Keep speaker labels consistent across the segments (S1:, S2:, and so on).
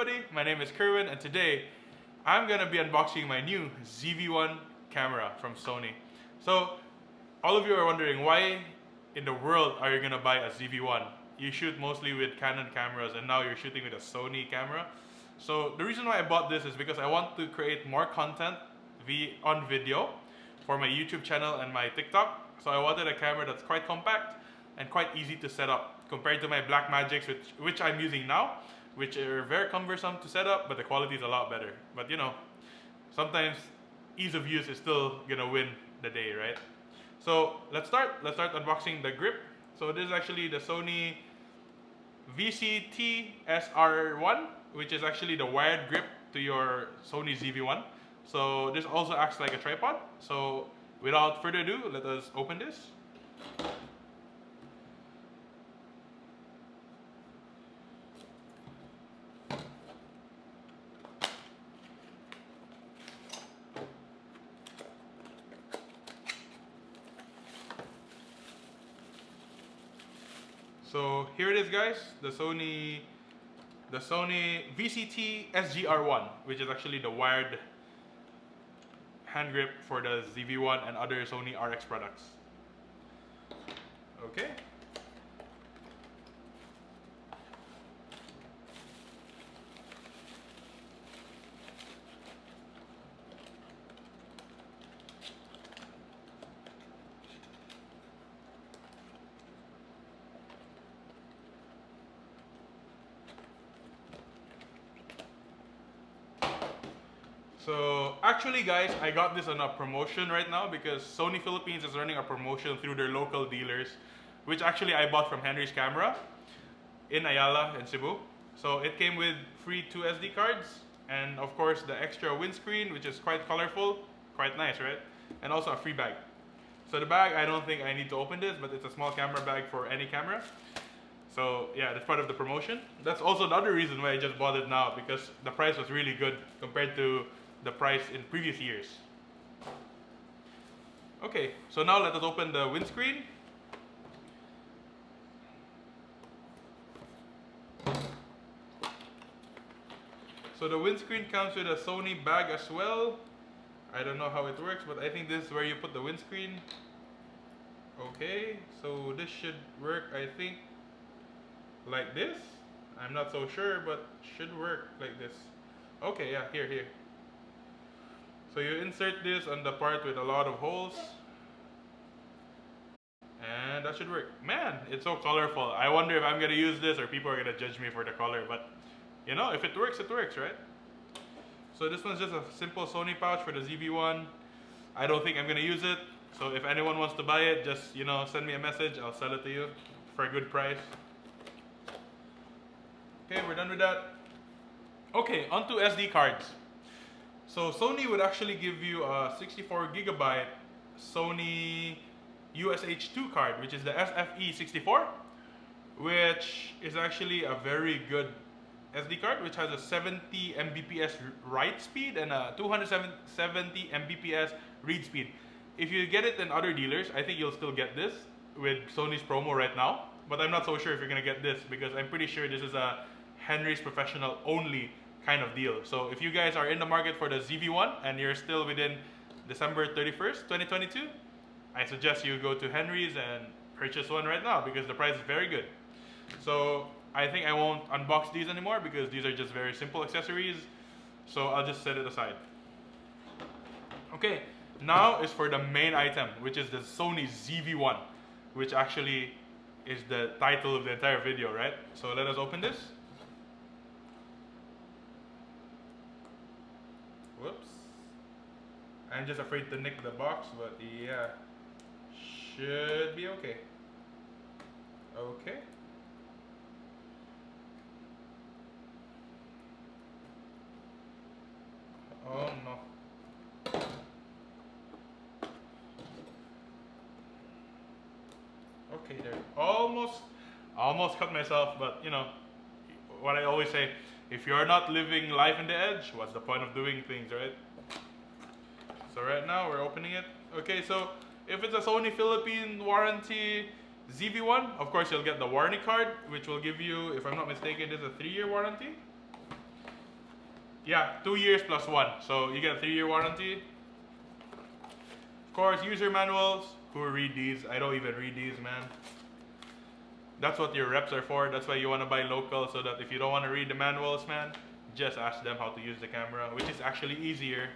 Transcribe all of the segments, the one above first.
S1: everybody, my name is Kerwin and today I'm gonna be unboxing my new ZV-1 camera from Sony. So all of you are wondering, why in the world are you gonna buy a ZV-1? You shoot mostly with Canon cameras and now you're shooting with a Sony camera. So the reason why I bought this is because I want to create more content on video for my YouTube channel and my TikTok. So I wanted a camera that's quite compact and quite easy to set up compared to my Blackmagics, which I'm using now, which are very cumbersome to set up, but the quality is a lot better. But you know, sometimes ease of use is still gonna win the day, right? So let's start unboxing the grip. So this is actually the Sony VCT-SR1, which is actually the wired grip to your Sony ZV-1. So this also acts like a tripod. So without further ado, let us open this. So here it is, guys, the Sony VCT SGR1, which is actually the wired hand grip for the ZV-1 and other Sony RX products. Okay. So actually, guys, I got this on a promotion right now because Sony Philippines is running a promotion through their local dealers, which actually I bought from Henry's Camera in Ayala in Cebu. So it came with free 2 SD cards and of course the extra windscreen, which is quite colorful, quite nice, right? And also a free bag. So the bag, I don't think I need to open this, but it's a small camera bag for any camera. So yeah, that's part of the promotion. That's also the other reason why I just bought it now, because the price was really good compared to the price in previous years. Okay, so now let us open the windscreen. So the windscreen comes with a Sony bag as well. I don't know how it works, but I think this is where you put the windscreen. Okay, so this should work, I think, like this. I'm not so sure, but should work like this. Okay, yeah, here. So you insert this on the part with a lot of holes. And that should work. Man, it's so colorful. I wonder if I'm gonna use this or people are gonna judge me for the color, but you know, if it works, right? So this one's just a simple Sony pouch for the ZV-1. I don't think I'm gonna use it. So if anyone wants to buy it, just, you know, send me a message. I'll sell it to you for a good price. Okay, we're done with that. Okay, onto SD cards. So Sony would actually give you a 64GB Sony USH2 card, which is the SFE64, which is actually a very good SD card, which has a 70 Mbps write speed and a 270 Mbps read speed. If you get it in other dealers, I think you'll still get this with Sony's promo right now, but I'm not so sure if you're gonna get this because I'm pretty sure this is a Henry's Professional only kind of deal. So if you guys are in the market for the ZV-1 and you're still within December 31st, 2022, I suggest you go to Henry's and purchase one right now because the price is very good. So I think I won't unbox these anymore because these are just very simple accessories. So I'll just set it aside. Okay, now is for the main item, which is the Sony ZV-1, which actually is the title of the entire video, right? So let us open this. Whoops. I'm just afraid to nick the box, but yeah, should be okay. Okay. Oh no. Okay, there. Almost cut myself, but you know, what I always say, if you're not living life in the edge, what's the point of doing things, right? So right now we're opening it. Okay, so if it's a Sony Philippine warranty ZV-1, of course you'll get the warranty card, which will give you, if I'm not mistaken, this is a 3-year warranty. Yeah, 2 years plus 1. So you get a 3-year warranty. Of course, user manuals. Who read these? I don't even read these, man. That's what your reps are for. That's why you want to buy local, so that if you don't want to read the manuals, man, just ask them how to use the camera, which is actually easier.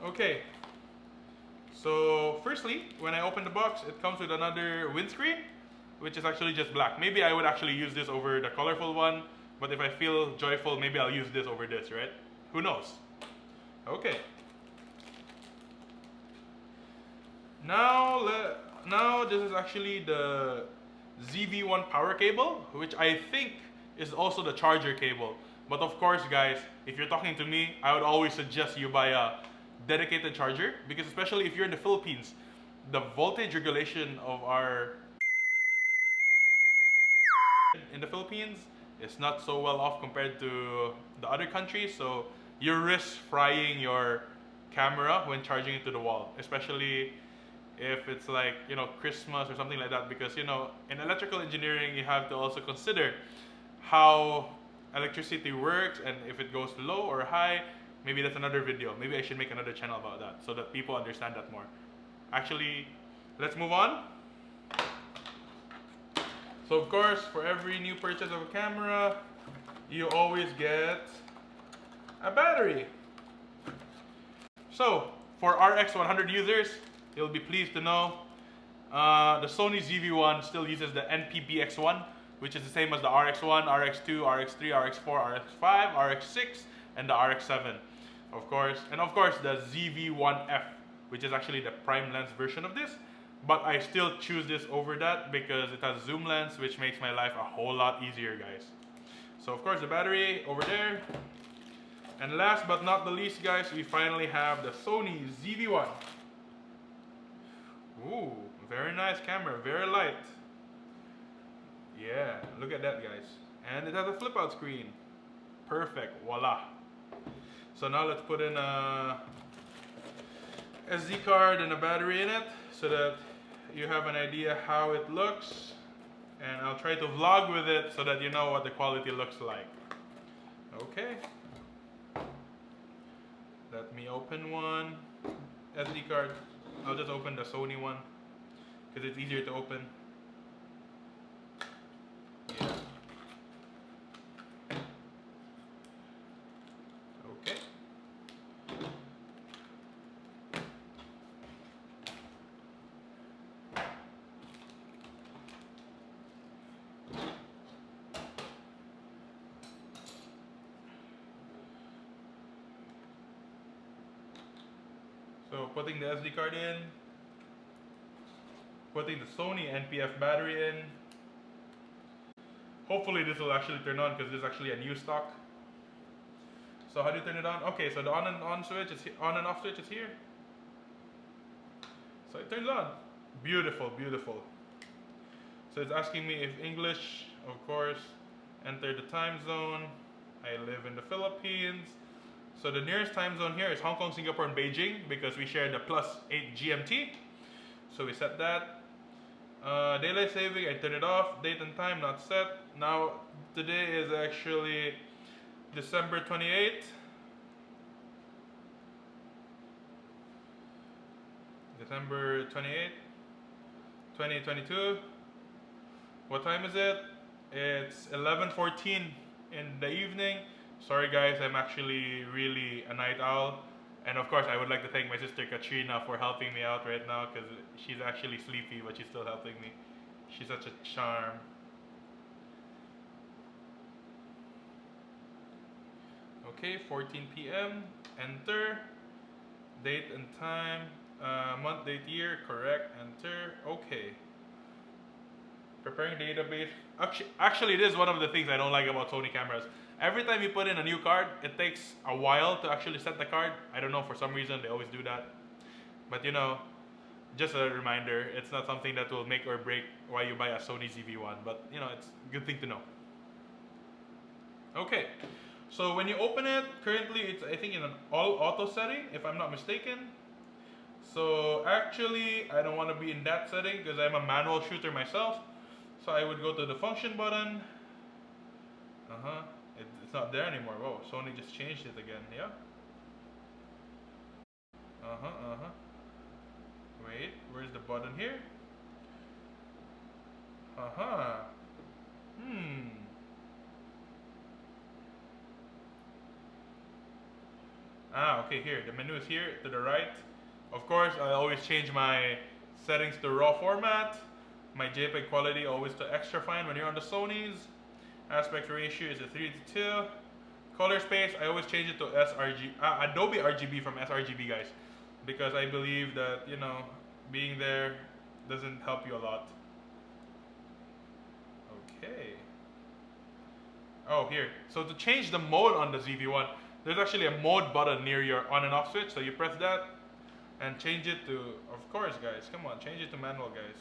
S1: Okay. So firstly, when I open the box, it comes with another windscreen, which is actually just black. Maybe I would actually use this over the colorful one, but if I feel joyful, maybe I'll use this over this, right? Who knows? Okay. Now this is actually the ZV-1 power cable, which I think is also the charger cable. But of course, guys, if you're talking to me, I would always suggest you buy a dedicated charger, because especially if you're in the Philippines, the voltage regulation of our in the Philippines is not so well off compared to the other countries, so you risk frying your camera when charging it to the wall, especially if it's like, you know, Christmas or something like that, because, you know, in electrical engineering you have to also consider how electricity works, and if it goes low or high. Maybe that's another video. Maybe I should make another channel about that so that people understand that more. Actually, let's move on. So of course, for every new purchase of a camera, you always get a battery. So for RX 100 users, you'll be pleased to know the Sony ZV-1 still uses the NPBX1, which is the same as the RX1, RX2, RX3, RX4, RX5, RX6, and the RX7, of course. And of course the ZV-1F, which is actually the prime lens version of this. But I still choose this over that because it has zoom lens, which makes my life a whole lot easier, guys. So of course the battery over there. And last but not the least, guys, we finally have the Sony ZV-1. Ooh, very nice camera, very light. Yeah, look at that, guys. And it has a flip out screen. Perfect, voila. So now let's put in a SD card and a battery in it so that you have an idea how it looks, and I'll try to vlog with it so that you know what the quality looks like. Okay. Let me open one SD card. I'll just open the Sony one because it's easier to open. Yeah. Okay. So putting the SD card in, putting the Sony NPF battery in. Hopefully this will actually turn on because this is actually a new stock. So how do you turn it on? Okay, so the on and on switch is on and off switch is here. So it turns on. Beautiful, beautiful. So it's asking me if English, of course. Enter the time zone. I live in the Philippines. So the nearest time zone here is Hong Kong, Singapore, and Beijing because we share the +8 GMT. So we set that. Daylight saving, I turn it off. Date and time not set. Now today is actually December 28th. December 28th, 2022. What time is it? It's 11:14 in the evening. Sorry guys, I'm actually really a night owl. And of course I would like to thank my sister Katrina for helping me out right now because she's actually sleepy but she's still helping me. She's such a charm. Okay, 14 p.m. Enter. Date and time. Month, date, year. Correct. Enter. Okay. Preparing database. Actually, this is one of the things I don't like about Sony cameras. Every time you put in a new card, it takes a while to actually set the card. I don't know, for some reason they always do that. But you know, just a reminder, it's not something that will make or break why you buy a Sony ZV-1. But you know, it's a good thing to know. Okay, so when you open it, currently it's I think in an all auto setting, if I'm not mistaken. So actually, I don't want to be in that setting because I'm a manual shooter myself. So I would go to the function button. It's not there anymore. Whoa, Sony just changed it again. Yeah. Wait, where's the button here? Hmm. Okay, here. The menu is here to the right. Of course, I always change my settings to RAW format. My JPEG quality always to extra fine when you're on the Sonys. Aspect ratio is a 3:2. Color space, I always change it to Adobe RGB from sRGB, guys, because I believe that, you know, being there doesn't help you a lot. Okay. Oh, here. So to change the mode on the ZV-1, there's actually a mode button near your on and off switch. So you press that and change it to, of course, guys, come on, change it to manual, guys.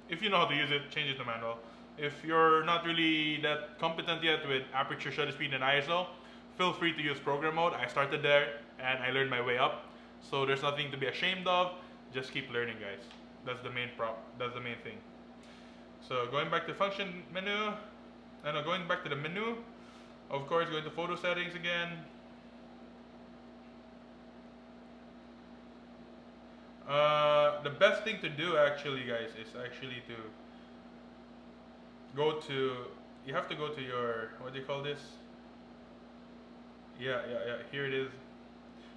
S1: If you know how to use it, change it to manual. If you're not really that competent yet with aperture, shutter speed, and ISO, feel free to use program mode. I started there and I learned my way up. So there's nothing to be ashamed of. Just keep learning, guys. That's the main that's the main thing. So going back to function menu, going back to the menu, of course, going to photo settings again. The best thing to do actually, guys, is actually to go to, you have to go to your, what do you call this? Yeah, here it is.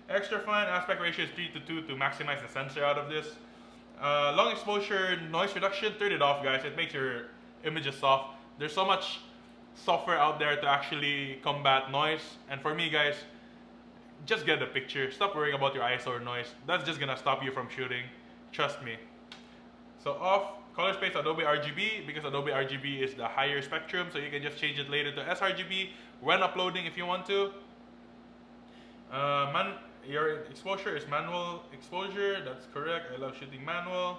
S1: Extra fine aspect ratio is 3:2 to maximize the sensor out of this. Long exposure noise reduction, turn it off, guys. It makes your images soft. There's so much software out there to actually combat noise. And for me, guys, just get the picture. Stop worrying about your ISO or noise. That's just gonna stop you from shooting. Trust me. So off, color space Adobe RGB, because Adobe RGB is the higher spectrum, so you can just change it later to sRGB when uploading if you want to. Your exposure is manual exposure, that's correct. I love shooting manual.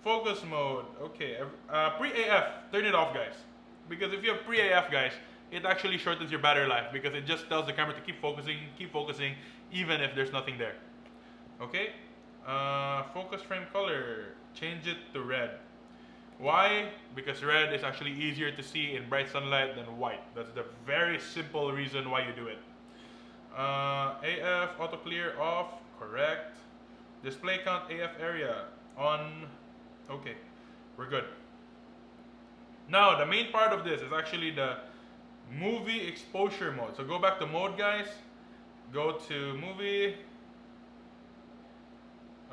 S1: Focus mode, okay. Pre-AF, turn it off, guys. Because if you have pre-AF, guys, it actually shortens your battery life because it just tells the camera to keep focusing, even if there's nothing there. Okay? Focus frame color, change it to red. Why? Because red is actually easier to see in bright sunlight than white. That's the very simple reason why you do it. AF auto clear off, correct. Display count AF area on. Okay, we're good. Now the main part of this is actually the movie exposure mode. So go back to mode, guys. Go to movie.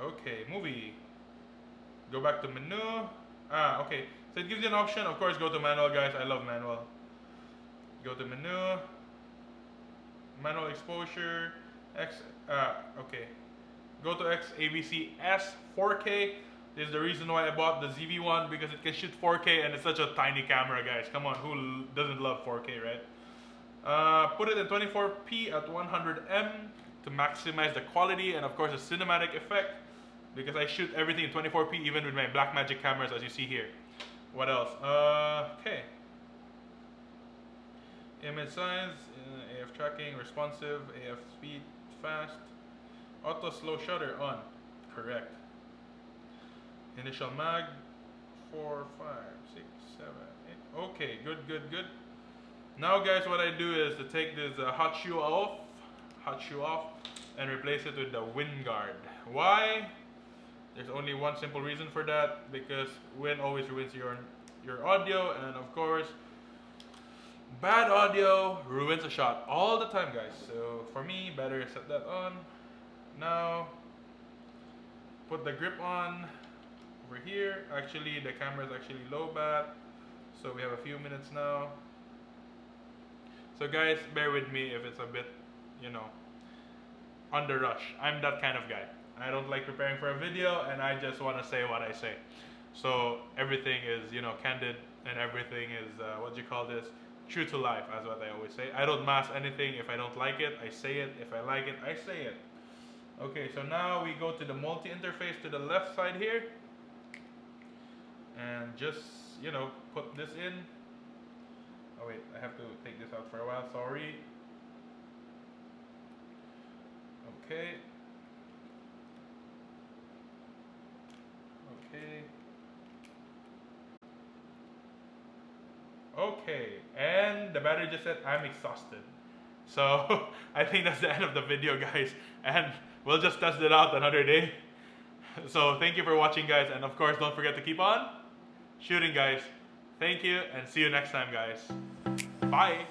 S1: Okay, movie. Go back to menu. Okay. So it gives you an option. Of course, go to manual, guys. I love manual. Go to menu. Manual exposure. Okay. Go to XAVC S 4K. This is the reason why I bought the ZV-1, because it can shoot 4K and it's such a tiny camera, guys. Come on, who doesn't love 4K, right? Put it in 24p at 100M to maximize the quality and of course the cinematic effect, because I shoot everything in 24p even with my Blackmagic cameras, as you see here. What else? Okay. Image size, AF tracking, responsive, AF speed, fast. Auto slow shutter on, correct. Initial mag, 4, 5, 6, 7, 8. Okay, good. Now, guys, what I do is to take this hot shoe off, and replace it with the wind guard. Why? There's only one simple reason for that, because wind always ruins your audio, and of course, bad audio ruins a shot all the time, guys. So for me, better set that on. Now, put the grip on over here. Actually, the camera is actually low bat, so we have a few minutes now. So guys, bear with me if it's a bit, you know, on the rush. I'm that kind of guy. I don't like preparing for a video, and I just want to say what I say. So everything is, you know, candid, and everything is, what do you call this? True to life, as what I always say. I don't mask anything. If I don't like it, I say it. If I like it, I say it. Okay, so now we go to the multi-interface to the left side here. And just, you know, put this in. Oh wait, I have to take this out for a while, sorry. Okay. Okay, and the battery just said I'm exhausted. So I think that's the end of the video, guys, and we'll just test it out another day. So thank you for watching, guys, and of course don't forget to keep on shooting, guys. Thank you and see you next time, guys. Bye.